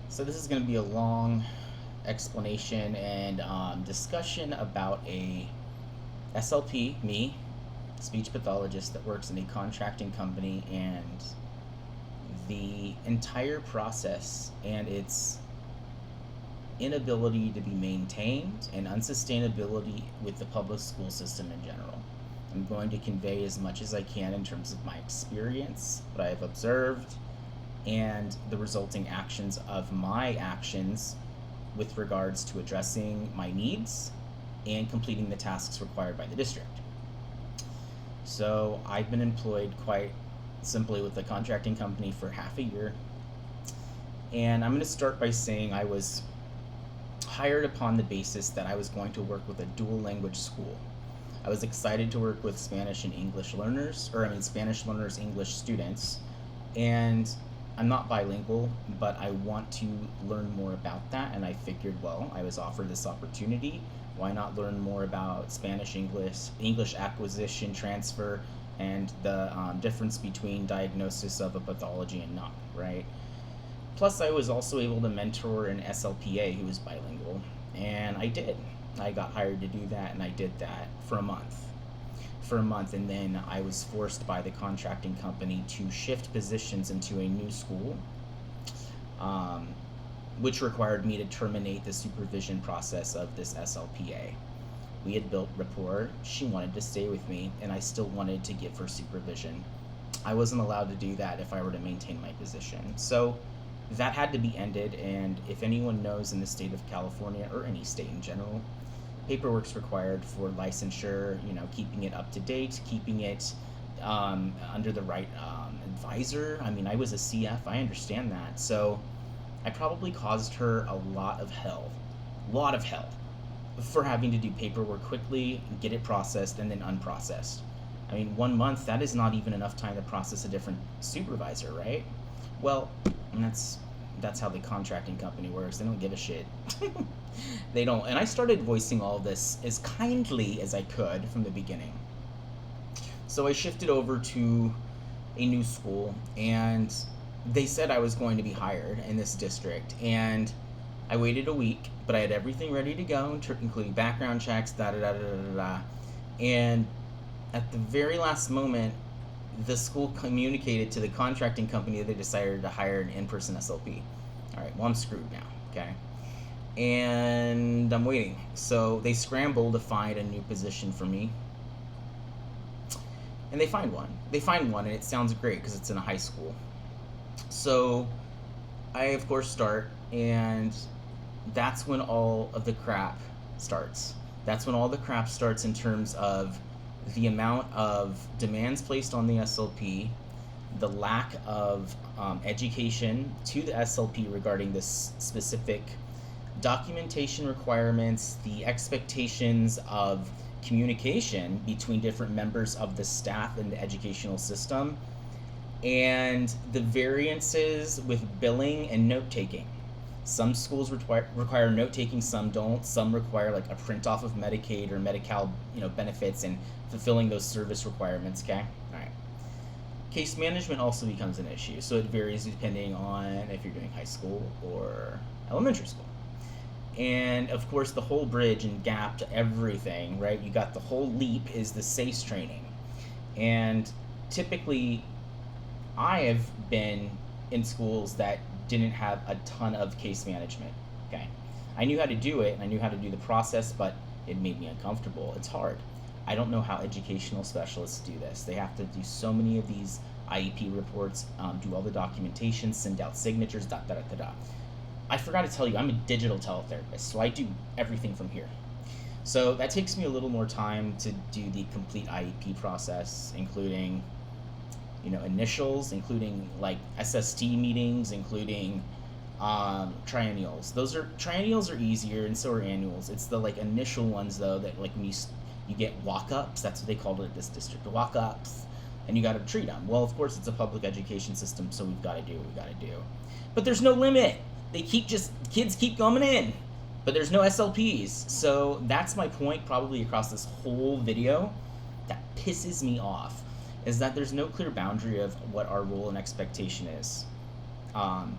So this is going to be a long explanation and discussion about a SLP, me, speech pathologist that works in a contracting company, and the entire process and its inability to be maintained and unsustainability with the public school system in general. I'm going to convey as much as I can in terms of my experience, what I've observed, and the resulting actions of my actions with regards to addressing my needs and completing the tasks required by the district. So I've been employed quite simply with the contracting company for half a year, and I'm going to start by saying I was hired upon the basis that I was going to work with a dual language school. I was excited to work with Spanish and English learners, Spanish learners, English students, and I'm not bilingual, but I want to learn more about that, and I figured, well, I was offered this opportunity. Why not learn more about Spanish, English acquisition, transfer, and the difference between diagnosis of a pathology and not, right? Plus, I was also able to mentor an SLPA who was bilingual, and I did. I got hired to do that, and I did that for a month. And then I was forced by the contracting company to shift positions into a new school, um, which required me to terminate the supervision process of this SLPA. We had built rapport. She wanted to stay with me, and I still wanted to give her supervision. I wasn't allowed to do that if I were to maintain my position. So that had to be ended, and if anyone knows in the state of California, or any state in general, paperwork's required for licensure, keeping it up to date, keeping it under the right advisor. I mean, I was a CF, I understand that. So I probably caused her a lot of hell, for having to do paperwork quickly, get it processed, and then unprocessed. I mean, 1 month, that is not even enough time to process a different supervisor, right? Well, and that's how the contracting company works. They don't give a shit. They don't. And I started voicing all of this as kindly as I could from the beginning. So I shifted over to a new school, and they said I was going to be hired in this district. And I waited a week, but I had everything ready to go, including background checks, da da da da da da. And at the very last moment, the school communicated to the contracting company that they decided to hire an in-person SLP. All right, well, I'm screwed now, okay? And I'm waiting. So they scramble to find a new position for me. And they find one. And it sounds great because it's in a high school. So I, of course, start, and that's when all of the crap starts. In terms of the amount of demands placed on the SLP, the lack of education to the SLP regarding this specific documentation requirements, the expectations of communication between different members of the staff and the educational system, and the variances with billing and note-taking. Some schools require note-taking, some don't. Some require like a print-off of Medicaid or Medi-Cal, benefits and fulfilling those service requirements, okay? All right. Case management also becomes an issue, so it varies depending on if you're doing high school or elementary school. And of course, the whole bridge and gap to everything, right? You got the whole leap is the SACE training. And typically, I have been in schools that didn't have a ton of case management, okay? I knew how to do it, and I knew how to do the process, but it made me uncomfortable. It's hard. I don't know how educational specialists do this. They have to do so many of these IEP reports, do all the documentation, send out signatures, da da da da da. I forgot to tell you, I'm a digital teletherapist, so I do everything from here. So that takes me a little more time to do the complete IEP process, including initials, including like SST meetings, including triennials. Triennials are easier, and so are annuals. It's the like initial ones though that like when you get walk-ups. That's what they called it at this district, walk-ups, and you got to treat them. Well, of course, it's a public education system, so we've got to do what we got to do. But there's no limit. Kids keep coming in, but there's no SLPs. So that's my point probably across this whole video that pisses me off, is that there's no clear boundary of what our role and expectation is.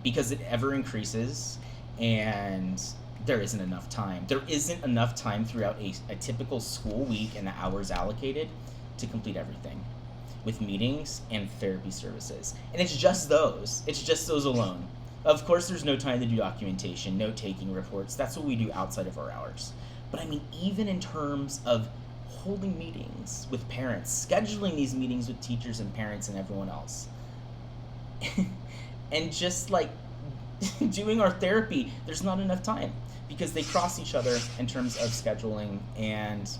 because it ever increases, and there isn't enough time. There isn't enough time throughout a typical school week and the hours allocated to complete everything with meetings and therapy services. And it's just those. It's just those alone. Of course, there's no time to do documentation, note taking, reports. That's what we do outside of our hours. But I mean, even in terms of holding meetings with parents, scheduling these meetings with teachers and parents and everyone else, and just like doing our therapy, there's not enough time because they cross each other in terms of scheduling, and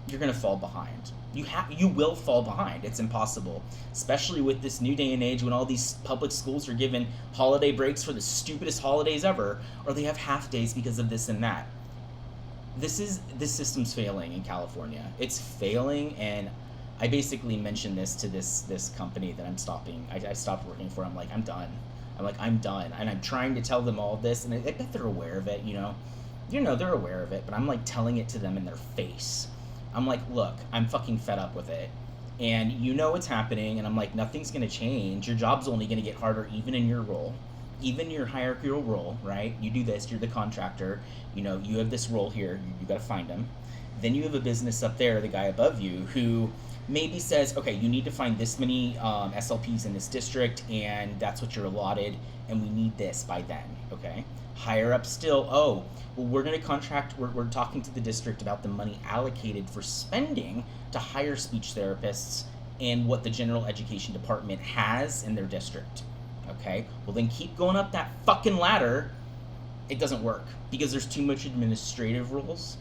you're gonna fall behind. You will fall behind. It's impossible, especially with this new day and age when all these public schools are given holiday breaks for the stupidest holidays ever, or they have half days because of this and that. This system's failing in California. It's failing, and I basically mentioned this to this company that I'm stopping. I stopped working for. I'm like, I'm done. I'm done, and I'm trying to tell them all this, and I bet they're aware of it. They're aware of it, but I'm like telling it to them in their face. I'm like, look, I'm fucking fed up with it, and you know what's happening, and I'm like, nothing's gonna change. Your job's only gonna get harder, even in your role, even your hierarchical role, right? You do this, you're the contractor, you have this role here, you gotta find them. Then you have a business up there, the guy above you, who maybe says, okay, you need to find this many SLPs in this district, and that's what you're allotted, and we need this by then, okay? Higher up still, oh, well, we're going to contract, we're talking to the district about the money allocated for spending to hire speech therapists and what the general education department has in their district, okay? Well, then keep going up that fucking ladder. It doesn't work because there's too much administrative rules,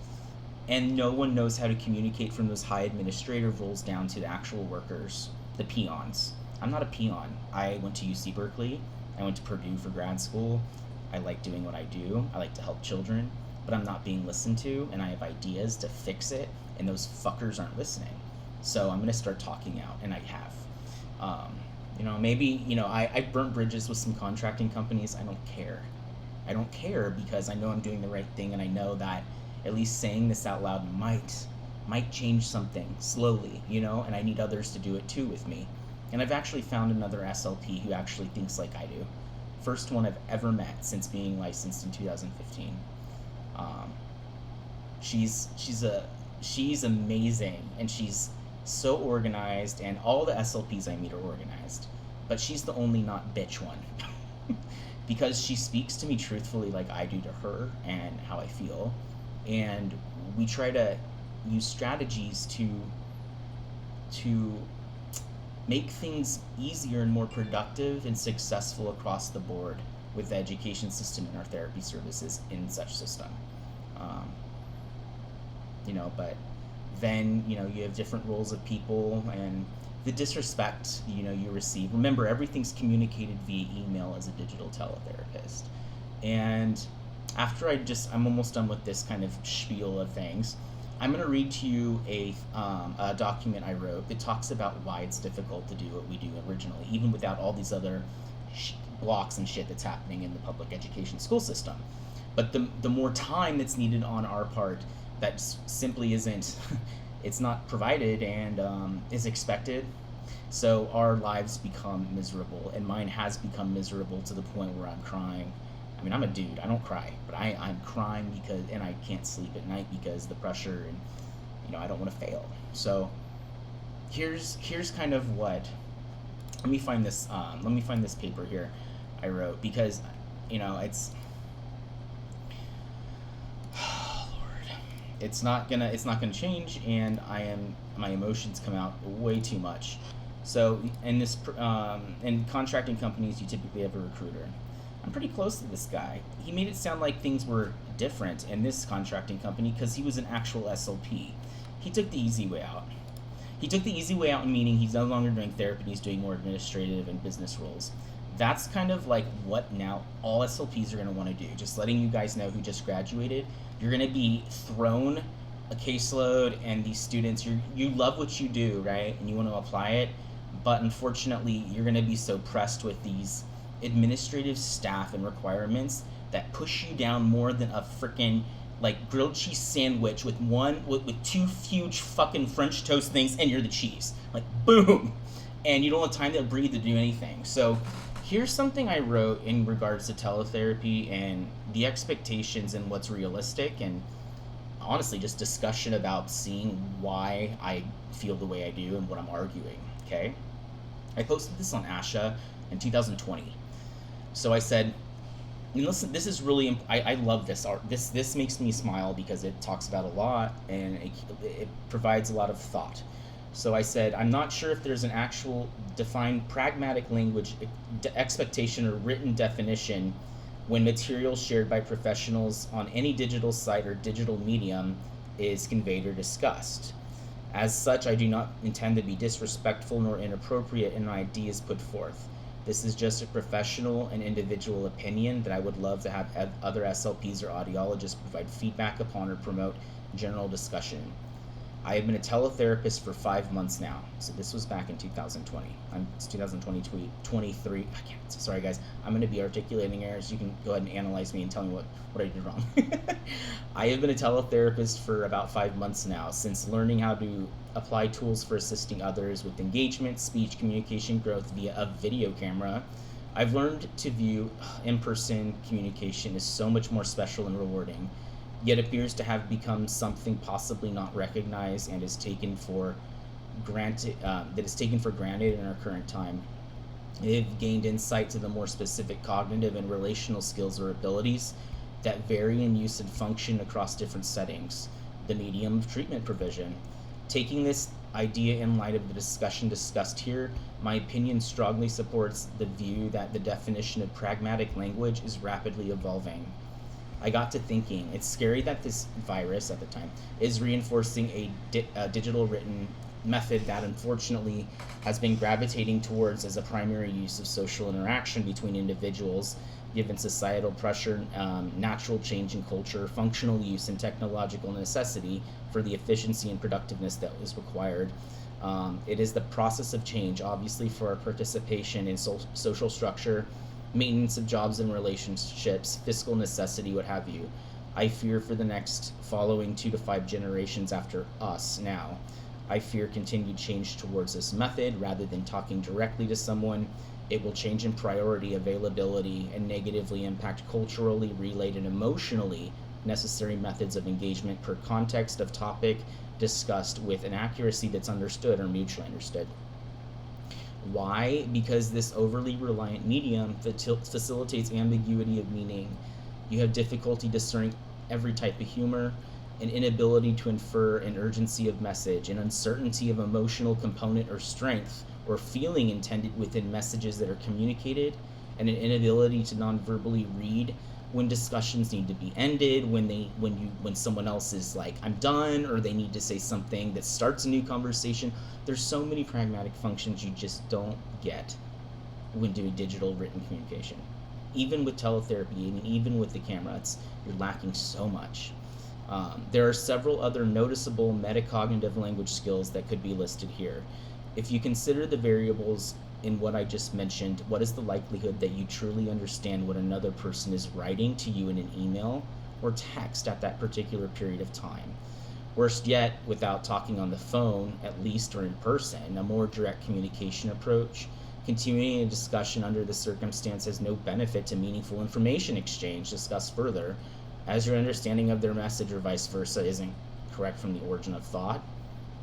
and no one knows how to communicate from those high administrative roles down to the actual workers, the peons. I'm not a peon. I went to UC Berkeley. I went to Purdue for grad school. I like doing what I do. I like to help children, but I'm not being listened to, and I have ideas to fix it, and those fuckers aren't listening. So I'm going to start talking out, and I have. I burnt bridges with some contracting companies. I don't care. I don't care because I know I'm doing the right thing, and I know that at least saying this out loud might change something slowly, and I need others to do it too with me. And I've actually found another SLP who actually thinks like I do. First one I've ever met since being licensed in 2015. She's amazing, and she's so organized, and all the SLPs I meet are organized, but she's the only not bitch one. Because she speaks to me truthfully like I do to her and how I feel, and we try to use strategies to make things easier and more productive and successful across the board with the education system and our therapy services in such system. But then, you have different roles of people, and the disrespect, you receive. Remember, everything's communicated via email as a digital teletherapist. And after I'm almost done with this kind of spiel of things, I'm going to read to you a document I wrote that talks about why it's difficult to do what we do originally, even without all these other blocks and shit that's happening in the public education school system. But the more time that's needed on our part that simply isn't, it's not provided and is expected. So our lives become miserable, and mine has become miserable to the point where I'm crying. I mean, I'm a dude, I don't cry, but I'm crying and I can't sleep at night because the pressure, and I don't want to fail. So here's kind of what, let me find this paper here I wrote, because it's, oh Lord, it's not gonna change, and my emotions come out way too much. So in contracting companies, you typically have a recruiter. I'm pretty close to this guy. He made it sound like things were different in this contracting company because he was an actual SLP. He took the easy way out. Meaning he's no longer doing therapy, he's doing more administrative and business roles. That's kind of like what now all SLPs are going to want to do. Just letting you guys know who just graduated. You're going to be thrown a caseload, and these students, you love what you do, right? And you want to apply it, but unfortunately you're going to be so pressed with these administrative staff and requirements that push you down more than a freaking like grilled cheese sandwich with two huge fucking French toast things, and you're the cheese, like boom, and you don't have time to breathe to do anything. So Here's something I wrote in regards to teletherapy and the expectations and what's realistic, and honestly just discussion about seeing why I feel the way I do and what I'm arguing. Okay, I posted this on Asha in 2020. So I said, listen, this is really I love this art. This makes me smile because it talks about a lot, and it provides a lot of thought. So I said, I'm not sure if there's an actual defined pragmatic language expectation or written definition when material shared by professionals on any digital site or digital medium is conveyed or discussed. As such, I do not intend to be disrespectful nor inappropriate in ideas put forth. This is just a professional and individual opinion that I would love to have other SLPs or audiologists provide feedback upon or promote general discussion. I have been a teletherapist for 5 months now. So this was back in 2020. It's 2023. I can't. Sorry, guys. I'm going to be articulating errors. You can go ahead and analyze me and tell me what I did wrong. I have been a teletherapist for about 5 months now, since learning how to apply tools for assisting others with engagement, speech, communication growth via a video camera. I've learned to view in-person communication as so much more special and rewarding, yet appears to have become something possibly not recognized and is taken for granted. In our current time. They've gained insight to the more specific cognitive and relational skills or abilities that vary in use and function across different settings. The medium of treatment provision. Taking this idea in light of the discussion discussed here, my opinion strongly supports the view that the definition of pragmatic language is rapidly evolving. I got to thinking, it's scary that this virus at the time is reinforcing a digital written method that unfortunately has been gravitating towards as a primary use of social interaction between individuals, given societal pressure, natural change in culture, functional use, and technological necessity for the efficiency and productiveness that is required. It is the process of change, obviously, for our participation in social structure, maintenance of jobs and relationships, fiscal necessity, what have you. I fear for the next following 2 to 5 generations after us now. I fear continued change towards this method. Rather than talking directly to someone, it will change in priority, availability, and negatively impact culturally, related, emotionally necessary methods of engagement per context of topic discussed with an accuracy that's understood or mutually understood. Why? Because this overly reliant medium facilitates ambiguity of meaning. You have difficulty discerning every type of humor, an inability to infer an urgency of message, an uncertainty of emotional component or strength or feeling intended within messages that are communicated, and an inability to non-verbally read when discussions need to be ended, when someone else is like, I'm done, or they need to say something that starts a new conversation. There's so many pragmatic functions you just don't get when doing digital written communication. Even with teletherapy, and even with the camera, you're lacking so much. There are several other noticeable metacognitive language skills that could be listed here. If you consider the variables in what I just mentioned, what is the likelihood that you truly understand what another person is writing to you in an email or text at that particular period of time? Worst yet, without talking on the phone, at least, or in person, a more direct communication approach. Continuing a discussion under the circumstance has no benefit to meaningful information exchange discussed further, as your understanding of their message or vice versa isn't correct from the origin of thought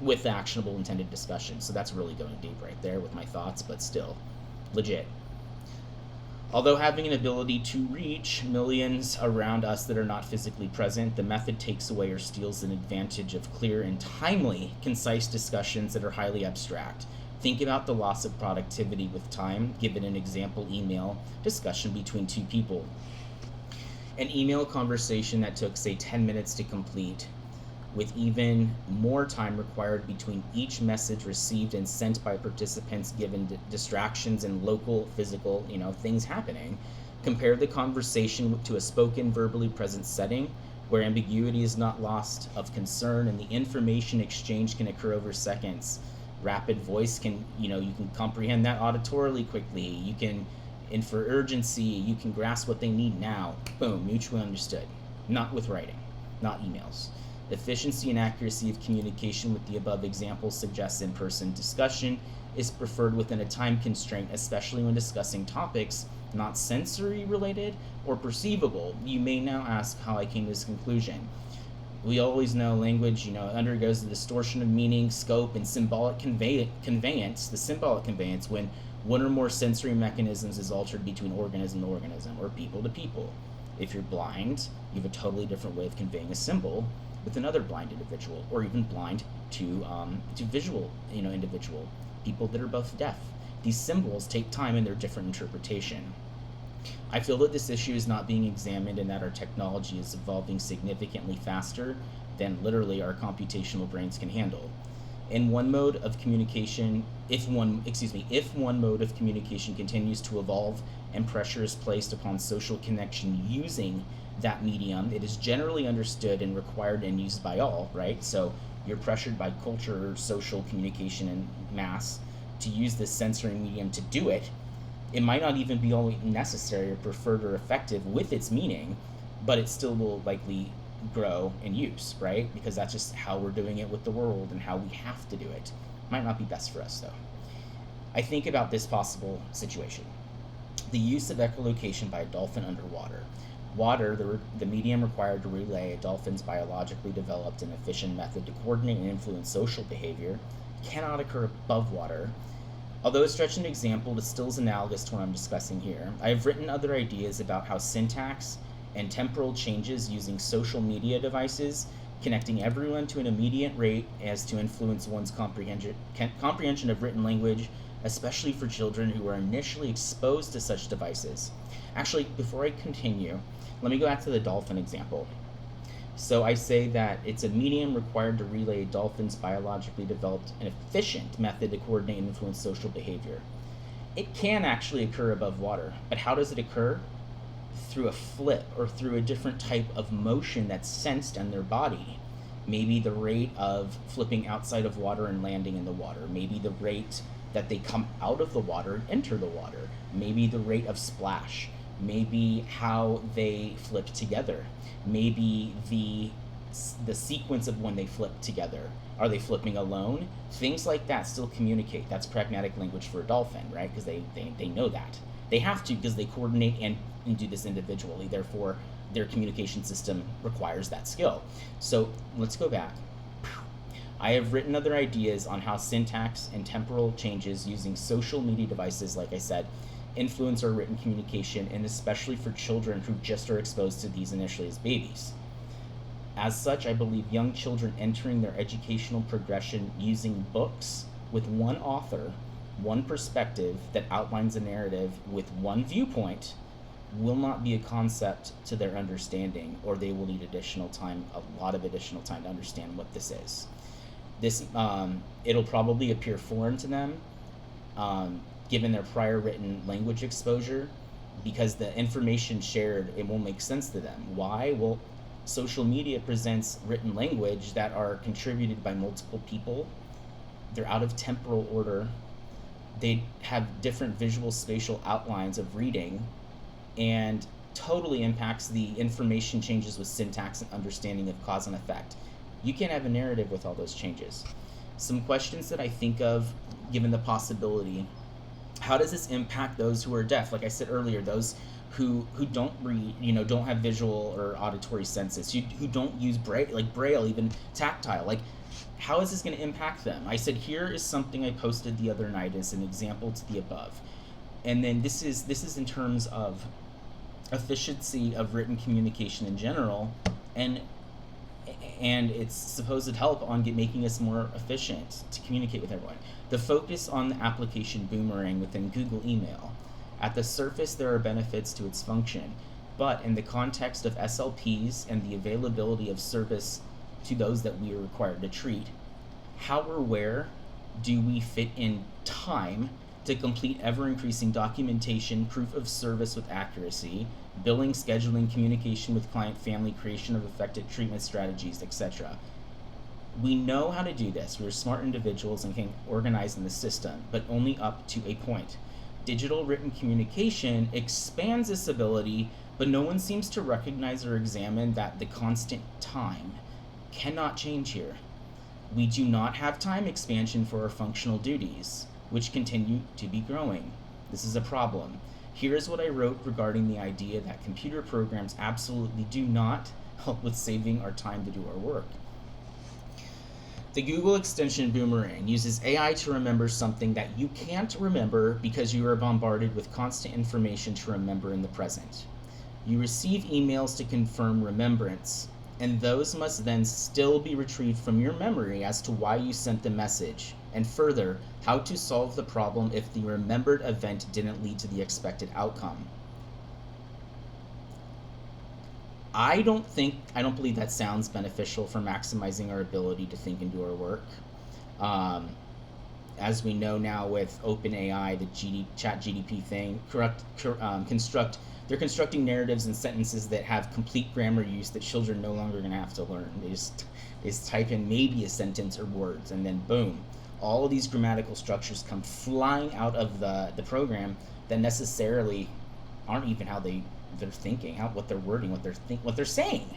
with actionable intended discussion. So that's really going deep right there with my thoughts, but still legit. Although having an ability to reach millions around us that are not physically present, the method takes away or steals an advantage of clear and timely, concise discussions that are highly abstract. Think about the loss of productivity with time, given an example email discussion between 2 people. An email conversation that took, say, 10 minutes to complete, with even more time required between each message received and sent by participants given distractions and local physical, things happening. Compare the conversation to a spoken, verbally present setting where ambiguity is not lost of concern and the information exchange can occur over seconds. Rapid voice can, you can comprehend that auditorily quickly. You can infer urgency. You can grasp what they need now. Boom, mutually understood. Not with writing, not emails. Efficiency and accuracy of communication with the above examples suggests in-person discussion is preferred within a time constraint, especially when discussing topics not sensory related or perceivable. You may now ask how I came to this conclusion. We always know language, undergoes the distortion of meaning, scope, and symbolic conveyance, the symbolic conveyance, when one or more sensory mechanisms is altered between organism to organism or people to people. If you're blind, you have a totally different way of conveying a symbol with another blind individual, or even blind to visual, individual, people that are both deaf. These symbols take time in their different interpretation. I feel that this issue is not being examined and that our technology is evolving significantly faster than literally our computational brains can handle. In one mode of communication, if one mode of communication continues to evolve and pressure is placed upon social connection using that medium, it is generally understood and required and used by all, right? So you're pressured by culture, social communication, and mass to use this sensory medium to do it. It might not even be always necessary or preferred or effective with its meaning, but it still will likely grow in use, right? Because that's just how we're doing it with the world and how we have to do it. Might not be best for us, though. I think about this possible situation. The use of echolocation by a dolphin underwater. Water, the medium required to relay a dolphin's biologically developed and efficient method to coordinate and influence social behavior, cannot occur above water. Although a stretched example, it still is analogous to what I'm discussing here. I have written other ideas about how syntax and temporal changes using social media devices, connecting everyone to an immediate rate as to influence one's comprehension of written language, especially for children who are initially exposed to such devices. Actually, before I continue, let me go back to the dolphin example. So I say that it's a medium required to relay a dolphin's biologically developed and efficient method to coordinate and influence social behavior. It can actually occur above water, but how does it occur? Through a flip or through a different type of motion that's sensed in their body. Maybe the rate of flipping outside of water and landing in the water. Maybe the rate that they come out of the water and enter the water. Maybe the rate of splash. Maybe how they flip together. Maybe the sequence of when they flip together. Are they flipping alone? Things like that still communicate. That's pragmatic language for a dolphin, right? Because they know that. They have to, because they coordinate and do this individually. Therefore, their communication system requires that skill. So let's go back. I have written other ideas on how syntax and temporal changes using social media devices, like I said, influence our written communication, and especially for children who just are exposed to these initially as babies. As such, I believe young children entering their educational progression using books with one author, one perspective that outlines a narrative with one viewpoint will not be a concept to their understanding, or they will need additional time, a lot of additional time to understand what this is. This it'll probably appear foreign to them, given their prior written language exposure, because the information shared, it won't make sense to them. Why? Well, social media presents written language that are contributed by multiple people. They're out of temporal order. They have different visual spatial outlines of reading, and totally impacts the information changes with syntax and understanding of cause and effect. You can't have a narrative with all those changes. Some questions that I think of, given the possibility: how does this impact those who are deaf? Like I said earlier, those who don't read, don't have visual or auditory senses, who don't use braille, even tactile. Like, how is this going to impact them? I said, here is something I posted the other night as an example to the above. And then this is in terms of efficiency of written communication in general, and its supposed help on making us more efficient to communicate with everyone. The focus on the application Boomerang within Google Email. At the surface, there are benefits to its function, but in the context of SLPs and the availability of service to those that we are required to treat, how or where do we fit in time to complete ever-increasing documentation, proof of service with accuracy, billing, scheduling, communication with client, family, creation of effective treatment strategies, etc. We know how to do this. We're smart individuals and can organize in the system, but only up to a point. Digital written communication expands this ability, but no one seems to recognize or examine that the constant time cannot change here. We do not have time expansion for our functional duties. which continue to be growing. This is a problem. Here is what I wrote regarding the idea that computer programs absolutely do not help with saving our time to do our work. The Google extension Boomerang uses AI to remember something that you can't remember because you are bombarded with constant information to remember in the present. You receive emails to confirm remembrance, and those must then still be retrieved from your memory as to why you sent the message, and further, how to solve the problem if the remembered event didn't lead to the expected outcome. I don't believe that sounds beneficial for maximizing our ability to think and do our work. Um, as we know now with OpenAI, the Chat GDP thing, they're constructing narratives and sentences that have complete grammar use that children no longer going to have to learn. They just type in maybe a sentence or words, and then boom, all of these grammatical structures come flying out of the program that necessarily aren't even how they're thinking, what they're wording, what they're saying.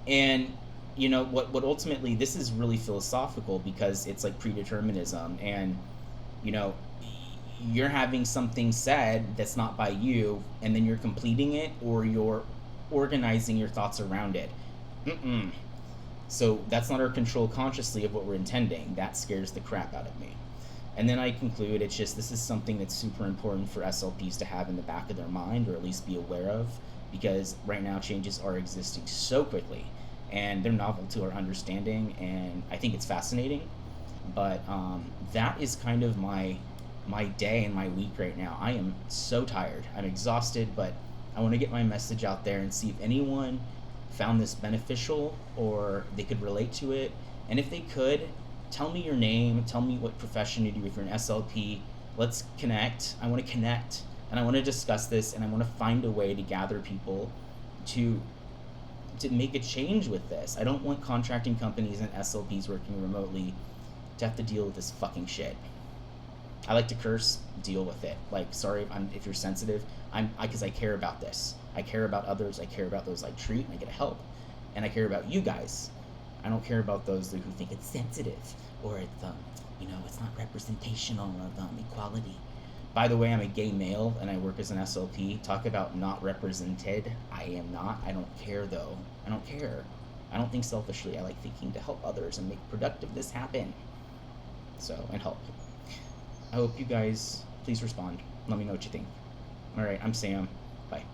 And what ultimately, this is really philosophical because it's like predeterminism, and you know you're having something said that's not by you, and then you're completing it, or you're organizing your thoughts around it. Mm-mm. So that's not our control consciously of what we're intending. That scares the crap out of me. And then I conclude, it's just, this is something that's super important for SLPs to have in the back of their mind, or at least be aware of, because right now changes are existing so quickly and they're novel to our understanding, and I think it's fascinating. But that is kind of my day and my week right now. I am so tired. I'm exhausted, but I want to get my message out there and see if anyone found this beneficial or they could relate to it. And if they could, tell me your name, tell me what profession you do. If you're an SLP, let's connect. I want to connect, and I want to discuss this, and I want to find a way to gather people to make a change with this. I don't want contracting companies and SLPs working remotely to have to deal with this fucking shit. I like to curse, deal with it. Like, sorry if you're sensitive. Because I care about this. I care about others. I care about those I treat and I get help. And I care about you guys. I don't care about those who think it's sensitive, or it's it's not representational of equality. By the way, I'm a gay male and I work as an SLP. Talk about not represented. I am not. I don't care though. I don't care. I don't think selfishly. I like thinking to help others and make productiveness happen. So, and help. I hope you guys please respond. Let me know what you think. All right, I'm Sam. Bye.